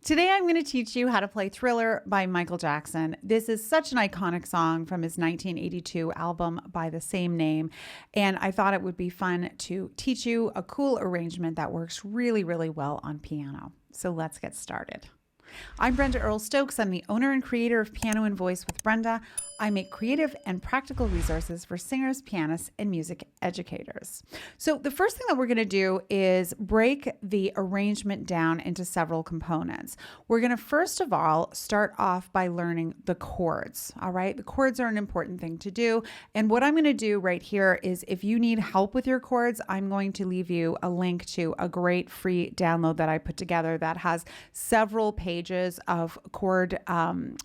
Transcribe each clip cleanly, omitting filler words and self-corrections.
Today I'm going to teach you how to play Thriller by Michael Jackson. This is such an iconic song from his 1982 album by the same name, and I thought it would be fun to teach you a cool arrangement that works really, really well on piano. So let's get started. I'm Brenda Earl-Stokes. I'm the owner and creator of Piano and Voice with Brenda. I make creative and practical resources for singers, pianists, and music educators. So the first thing that we're going to do is break the arrangement down into several components. We're going to first of all start off by learning the chords. All right, the chords are an important thing to do. And what I'm going to do right here is if you need help with your chords, I'm going to leave you a link to a great free download that I put together that has several pages of chord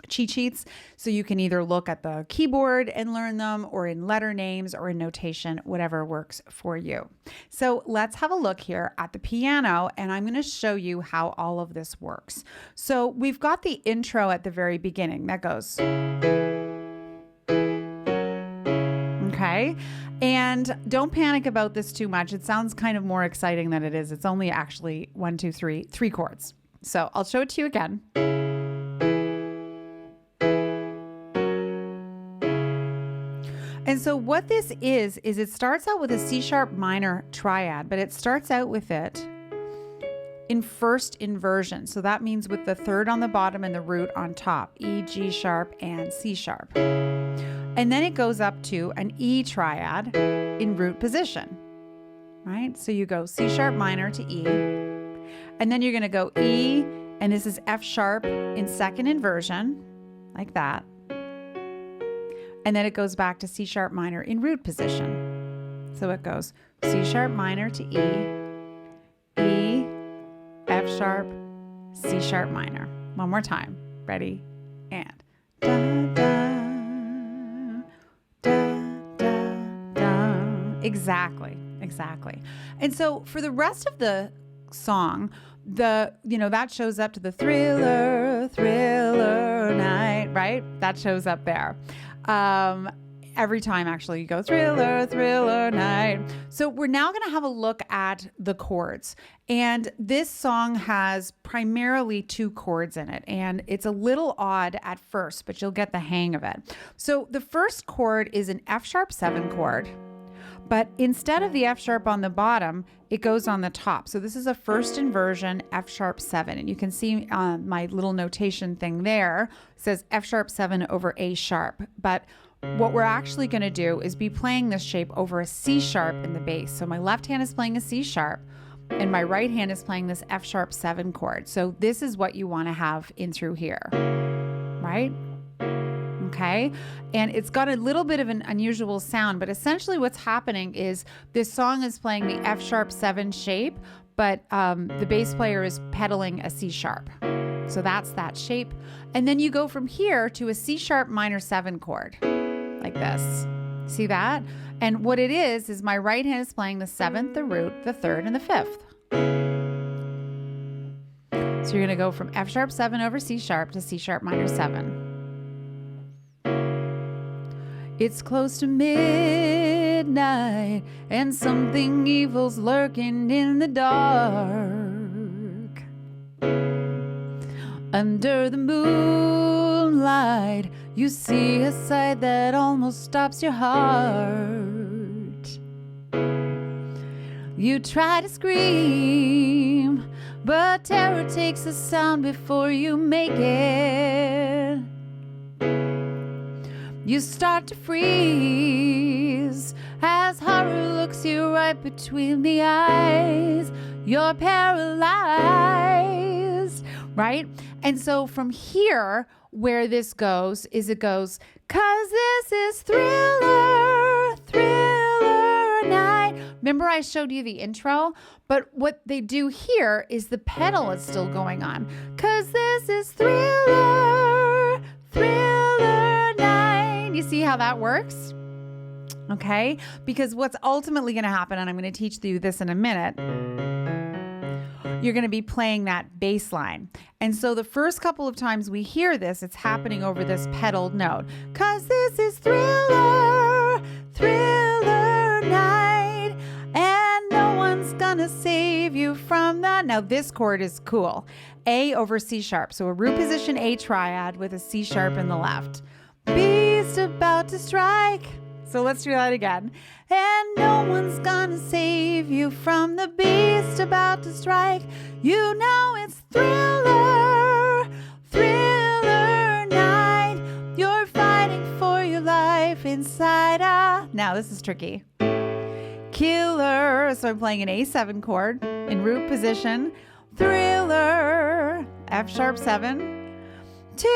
cheat sheets. So you can either look at the keyboard and learn them, or in letter names, or in notation, whatever works for you. So let's have a look here at the piano, and I'm going to show you how all of this works. So we've got the intro at the very beginning that goes, okay? And don't panic about this too much. It sounds kind of more exciting than it is. It's only actually 1, 2, 3, 3 chords. So I'll show it to you again. And so what this is it starts out with a C sharp minor triad, but it starts out with it in first inversion. So that means with the third on the bottom and the root on top, E, G sharp, and C sharp. And then it goes up to an E triad in root position, right? So you go C sharp minor to E, and then you're going to go E, and this is F sharp in second inversion, like that. And then it goes back to C sharp minor in root position. So it goes C sharp minor to E, E, F sharp, C sharp minor. One more time. Ready? And da, da, da, da, da. Exactly. And so for the rest of the song, that shows up to the thriller night, right? That shows up there. Every time actually you go thriller night. So we're now going to have a look at the chords, and this song has primarily 2 chords in it, and it's a little odd at first, but you'll get the hang of it. So the first chord is an F sharp 7 chord, but instead of the F sharp on the bottom, it goes on the top. So this is a first inversion F sharp 7. And you can see my little notation thing there. It says F sharp 7 over A sharp. But what we're actually going to do is be playing this shape over a C sharp in the bass. So my left hand is playing a C sharp, and my right hand is playing this F sharp 7 chord. So this is what you want to have in through here, right? Okay, and it's got a little bit of an unusual sound, but essentially what's happening is this song is playing the F sharp 7 shape, but the bass player is pedaling a C sharp. So that's that shape. And then you go from here to a C sharp minor 7 chord, like this. See that? And what it is my right hand is playing the 7th, the root, the 3rd, and the 5th. So you're going to go from F sharp 7 over C sharp to C sharp minor 7. It's close to midnight, and something evil's lurking in the dark. Under the moonlight, you see a sight that almost stops your heart. You try to scream, but terror takes the sound before you make it. You start to freeze as horror looks you right between the eyes. You're paralyzed, right? And so from here, where this goes is it goes, 'cause this is thriller night. Remember I showed you the intro? But what they do here is the pedal is still going on. 'Cause this is thriller night. You see how that works? Okay? Because what's ultimately going to happen, and I'm going to teach you this in a minute, you're going to be playing that bass line. And so the first couple of times we hear this, it's happening over this pedaled note. 'Cause this is thriller night, and no one's gonna gonna save you from the... Now this chord is cool. A over C sharp. So a root position A triad with a C sharp in the left. Beast about to strike. So let's do that again. And no one's gonna save you from the beast about to strike. You know it's Thriller, Thriller night. You're fighting for your life inside a... Now this is tricky. Killer. So I'm playing an A7 chord in root position. Thriller, F sharp 7. Tonight.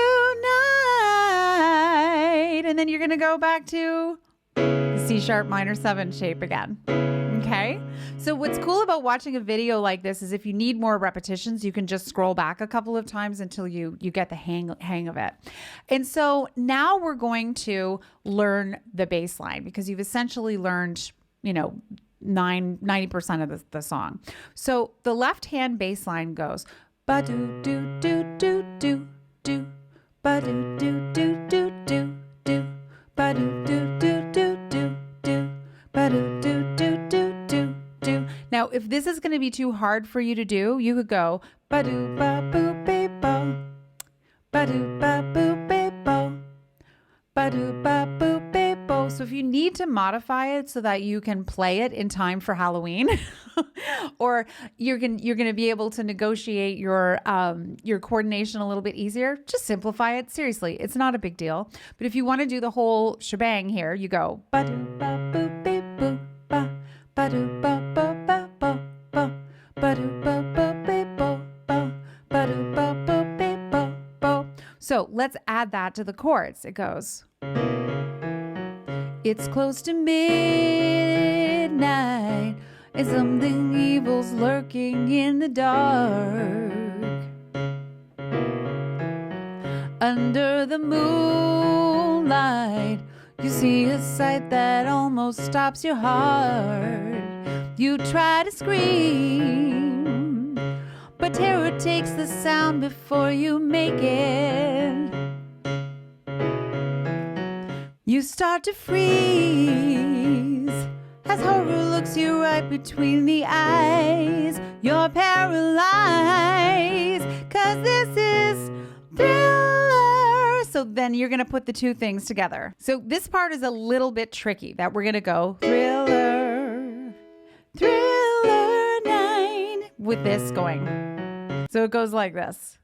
And then you're gonna go back to the C sharp minor 7 shape again. Okay. So what's cool about watching a video like this is if you need more repetitions, you can just scroll back a couple of times until you get the hang of it. And so now we're going to learn the bass line because you've essentially learned, 90% of the song. So the left hand bass line goes ba-do do do do do do ba-do do do do do do ba-do do do do do do ba-do do do do do do. Now if this is going to be too hard for you to do, you could go ba-do ba-boo be-bo ba-do ba-boo be-bo ba-do ba-boo be-bo. So if you need to modify it so that you can play it in time for Halloween or you're going to be able to negotiate your coordination a little bit easier, just simplify it. Seriously, it's not a big deal. But if you want to do the whole shebang here, you go ba-do ba-boo be-boo ba ba-do ba-bo ba-bo ba ba-do ba-bo be-bo ba ba-do ba-bo be-bo bo. So let's add that to the chords. It goes, it's close to midnight and something evil's lurking in the dark. Under the moonlight, you see a sight that almost stops your heart. You try to scream, but terror takes the sound before you make it. You start to freeze as horror looks you right between the eyes. You're paralyzed, 'cause this is Thriller. So then you're going to put the two things together. So this part is a little bit tricky that we're going to go Thriller, Thriller 9 with this going. So it goes like this.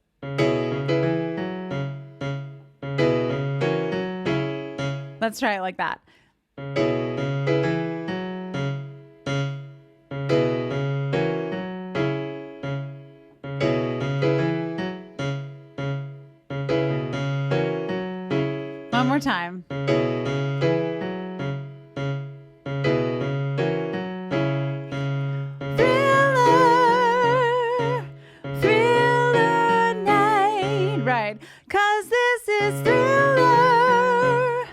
Let's try it like that. One more time. Thriller, Thriller night. Right. 'Cause this is Thriller,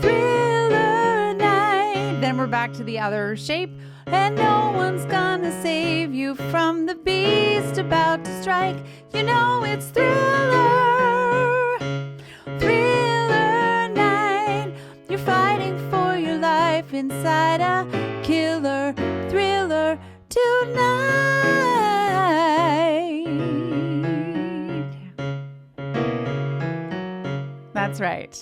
Thriller night. Then we're back to the other shape. And no one's gonna save you from the beast about to strike. You know it's Thriller, Thriller night. You're fighting for your life inside a killer thriller tonight. That's right.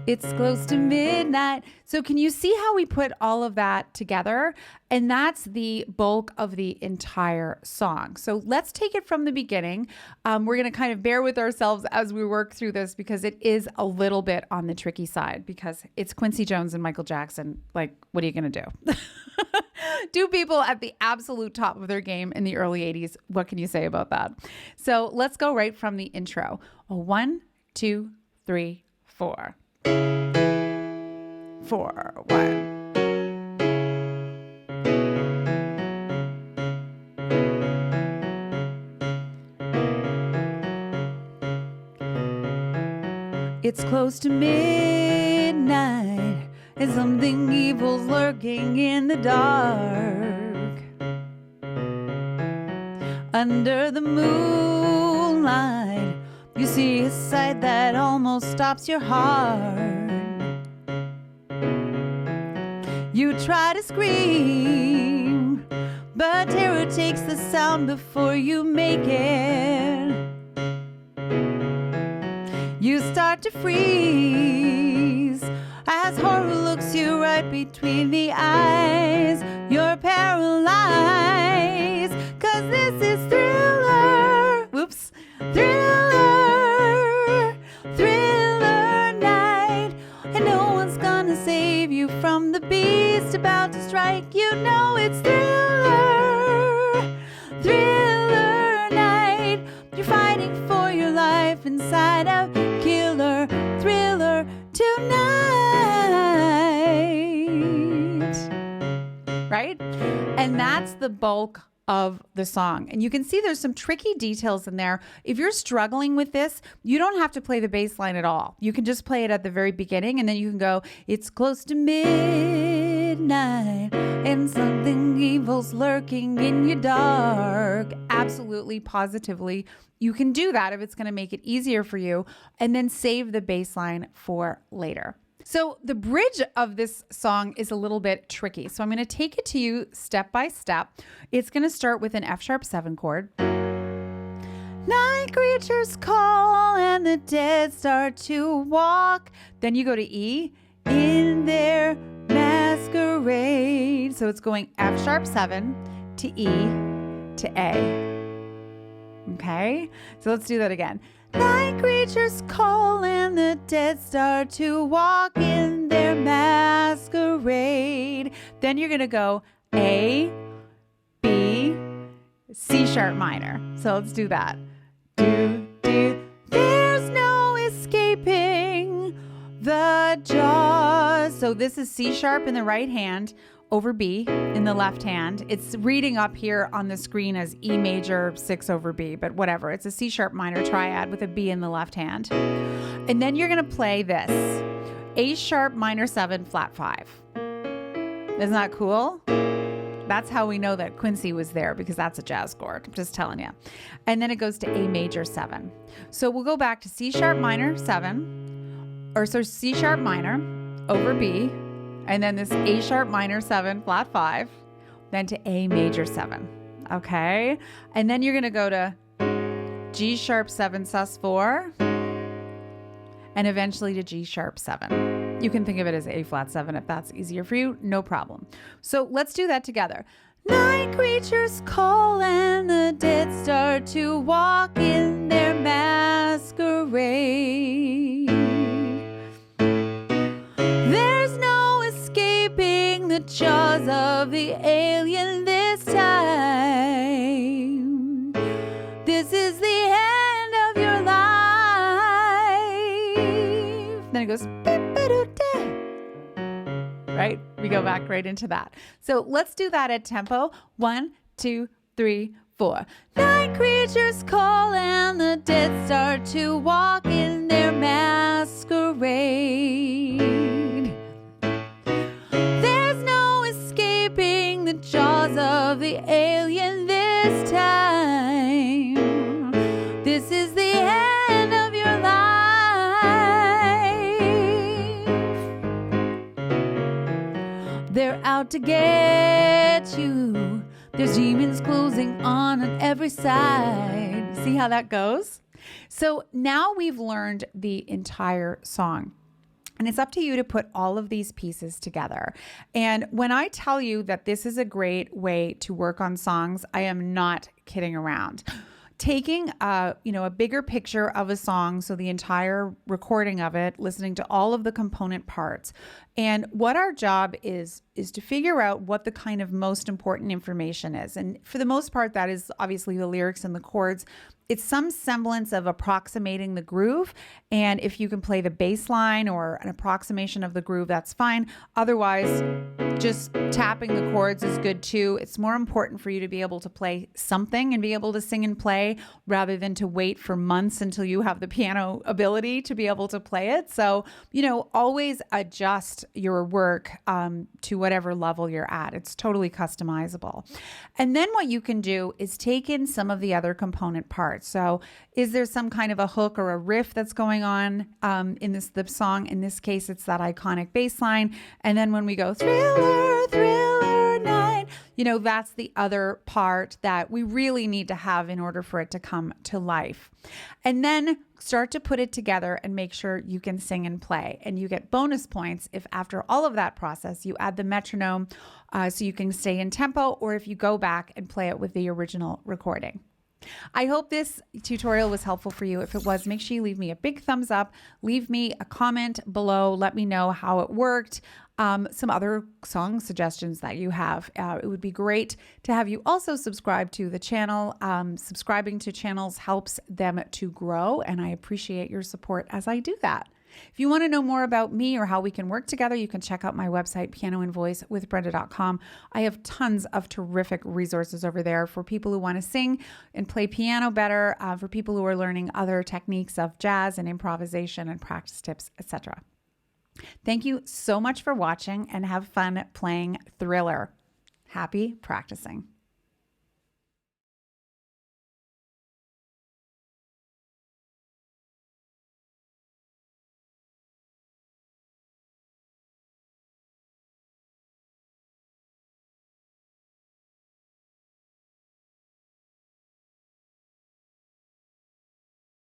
It's close to midnight. So can you see how we put all of that together? And that's the bulk of the entire song. So let's take it from the beginning. We're going to kind of bear with ourselves as we work through this because it is a little bit on the tricky side because it's Quincy Jones and Michael Jackson. Like, what are you going to do? Two people at the absolute top of their game in the early 80s. What can you say about that? So let's go right from the intro. 1, 2, 3, 4. 4, 1. It's close to midnight and something evil's lurking in the dark. Under the moonlight, you see a sight that almost stops your heart. You try to scream, but terror takes the sound before you make it. You start to freeze as horror looks you right between the eyes. You're paralyzed, 'cause this is Thriller. Whoops. Thriller, Thriller night. And no one's gonna save you from the beast about to strike. You know it's Thriller, Thriller night. You're fighting for your life inside a killer thriller tonight. Right? And that's the bulk of the song. And you can see there's some tricky details in there. If you're struggling with this, you don't have to play the bass line at all. You can just play it at the very beginning, and then you can go, it's close to midnight and something evil's lurking in your dark. Absolutely, positively, you can do that if it's going to make it easier for you, and then save the bass line for later. So the bridge of this song is a little bit tricky. So I'm going to take it to you step by step. It's going to start with an F#7 chord. Night creatures call and the dead start to walk. Then you go to E, in their masquerade. So it's going F#7 to E to A. Okay, so let's do that again. Night creatures call and the dead start to walk in their masquerade. Then you're going to go A, B, C sharp minor. So let's do that. Do, do. There's no escaping the jaws. So this is C sharp in the right hand over B in the left hand. It's reading up here on the screen as E major 6 over B, but whatever. It's a C sharp minor triad with a B in the left hand. And then you're going to play this A sharp minor 7 flat 5. Isn't that cool? That's how we know that Quincy was there, because that's a jazz chord. I'm just telling you. And then it goes to A major 7. So we'll go back to C sharp minor 7, or so C sharp minor over B, and then this A sharp minor 7 flat 5, then to A major 7. Okay. And then you're going to go to G sharp 7 sus 4, and eventually to G sharp 7. You can think of it as A flat 7 if that's easier for you. No problem. So let's do that together. Night creatures call and the dead start to walk in their masquerade. There's no escaping the jaws of the alien this time. This is the end of your life. Then it goes, right? We go back right into that. So let's do that at tempo. 1, 2, 3, 4. Night creatures call and the dead start to walk in their masquerade. There's no escaping the jaws of the alien this time. This is the end of your life. They're out to get you. There's demons closing on every side. See how that goes? So now we've learned the entire song. And it's up to you to put all of these pieces together. And when I tell you that this is a great way to work on songs, I am not kidding around. Taking a bigger picture of a song, so the entire recording of it, listening to all of the component parts. And what our job is to figure out what the kind of most important information is. And for the most part, that is obviously the lyrics and the chords. It's some semblance of approximating the groove. And if you can play the bass line or an approximation of the groove, that's fine. Otherwise, just tapping the chords is good too. It's more important for you to be able to play something and be able to sing and play rather than to wait for months until you have the piano ability to be able to play it. So, always adjust your work to whatever level you're at. It's totally customizable. And then what you can do is take in some of the other component parts. So is there some kind of a hook or a riff that's going on in the song? In this case, it's that iconic bass line. And then when we go thriller, thriller night, That's the other part that we really need to have in order for it to come to life. And then start to put it together and make sure you can sing and play. And you get bonus points if after all of that process, you add the metronome so you can stay in tempo, or if you go back and play it with the original recording. I hope this tutorial was helpful for you. If it was, make sure you leave me a big thumbs up, leave me a comment below, let me know how it worked, some other song suggestions that you have. It would be great to have you also subscribe to the channel. Subscribing to channels helps them to grow, and I appreciate your support as I do that. If you want to know more about me or how we can work together, you can check out my website, pianoandvoicewithbrenda.com. I have tons of terrific resources over there for people who want to sing and play piano better, for people who are learning other techniques of jazz and improvisation and practice tips, etc. Thank you so much for watching, and have fun playing Thriller. Happy practicing.